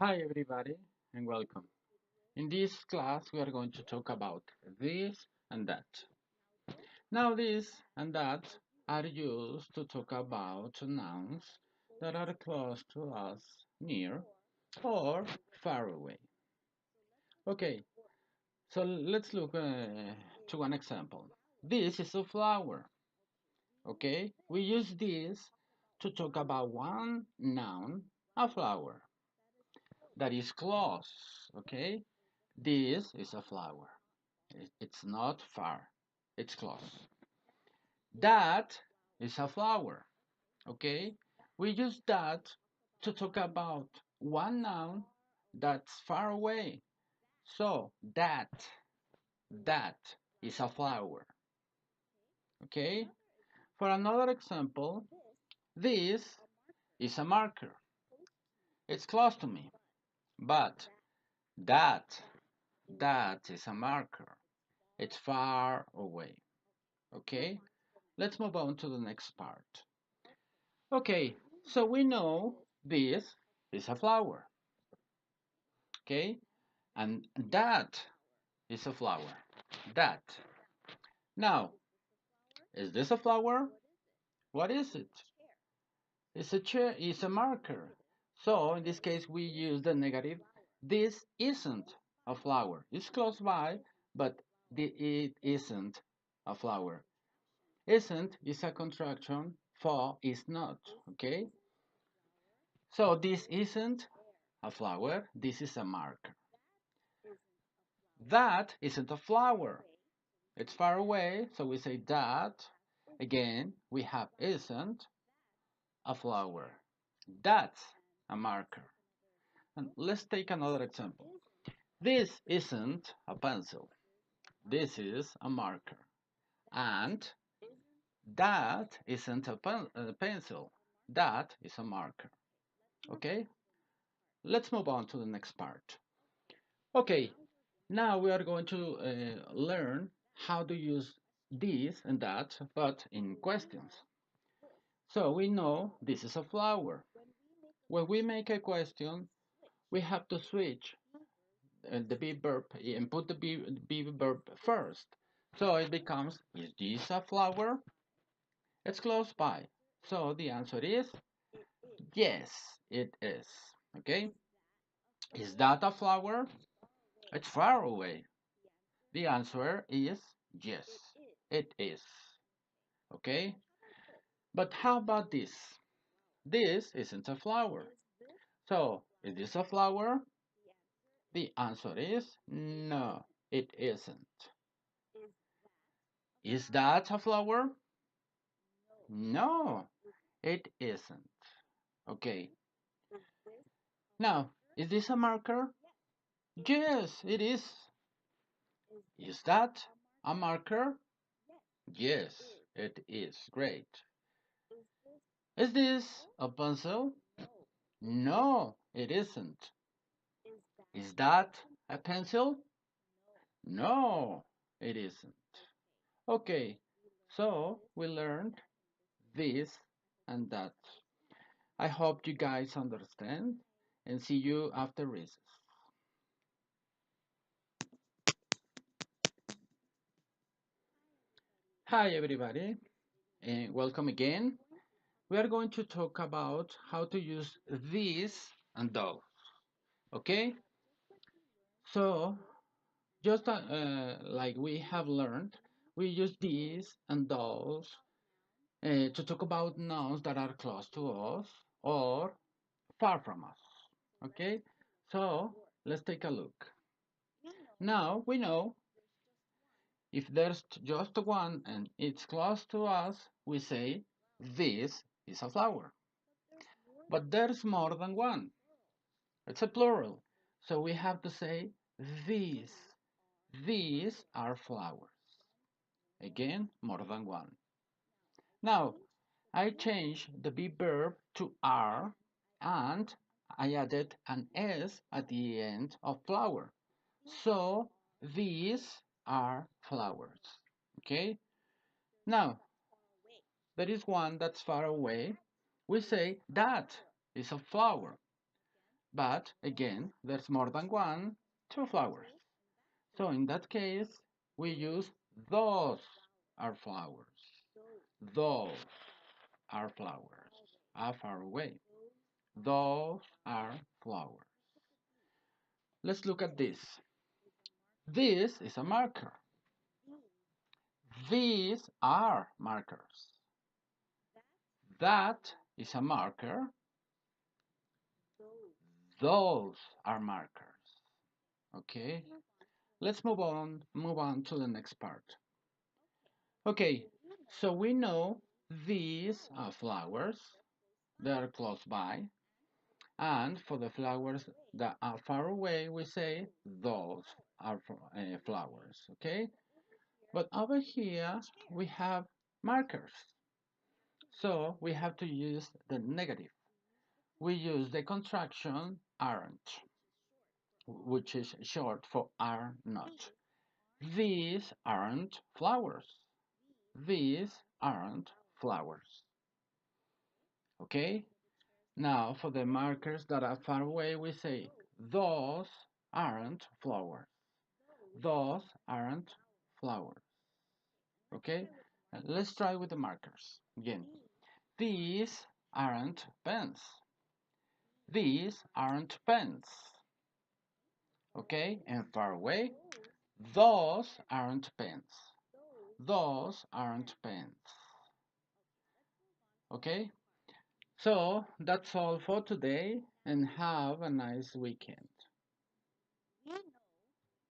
Hi everybody and welcome. In this class we are going to talk about this and that. Now this and that are used to talk about nouns that are close to us, near or far away. Okay, so let's look to one example. This is a flower. Okay, we use this to talk about one noun, a flower, that is close. Okay, this is a flower. It's not far, it's close. That is a flower, okay? We use that to talk about one noun that's far away. So, that is a flower, okay? For another example, this is a marker. It's close to me, but that, that is a marker. It's far away, okay? Let's move on to the next part. Okay, so we know this is a flower, okay? And that is a flower. That. Now, is this a flower? What is it? It's a chair, it's a marker. So in this case we use the negative. This isn't a flower. It's close by, but it isn't a flower. Isn't is a contraction for is not, okay? So this isn't a flower, this is a marker. That isn't a flower. It's far away, so we say that. Again, we have isn't a flower. That's a marker. And let's take another example. This isn't a pencil. This is a marker. And that isn't a pencil. That is a marker. Okay? Let's move on to the next part. Okay, now we are going to learn how to use this and that, but in questions. So we know this is a flower. When we make a question, we have to switch the be verb and put the be verb first. So it becomes, is this a flower? It's close by. So the answer is, yes, it is. Okay? Is that a flower? It's far away. The answer is yes, it is. Okay? But how about this? This isn't a flower. So, is this a flower? The answer is no, it isn't. Is that a flower? No, it isn't. Okay. Now, is this a marker? Yes, it is. Is that a marker? Yes, it is. Great. Is this a pencil? No, it isn't. Is that a pencil? No, it isn't. Okay, so we learned this and that. I hope you guys understand and see you after recess. Hi everybody and welcome again. We are going to talk about how to use this and those. Okay, so just like we have learned, we use these and those to talk about nouns that are close to us or far from us. Okay, so let's take a look. Now we know if there's just one and it's close to us, we say this is a flower. But there's more than one. It's a plural. So we have to say these. These are flowers. Again, more than one. Now, I changed the be verb to are and I added an s at the end of flower. So these are flowers. Okay? Now, there is one that's far away. We say that is a flower. But again, there's more than one, two flowers. So in that case, we use those are flowers. Those are flowers. Are far away. Those are flowers. Let's look at this. This is a marker. These are markers. That is a marker. Those are markers. Okay? Let's move on to the next part. Okay, so we know these are flowers. They are close by. And for the flowers that are far away, we say those are flowers. Okay? But over here, we have markers. So we have to use the negative. We use the contraction aren't, which is short for are not. These aren't flowers. These aren't flowers. Okay? Now for the markers that are far away, we say those aren't flowers. Those aren't flowers. Okay? Let's try with the markers. Again, these aren't pens. These aren't pens. Okay? And far away, those aren't pens. Those aren't pens. Okay? So that's all for today and have a nice weekend.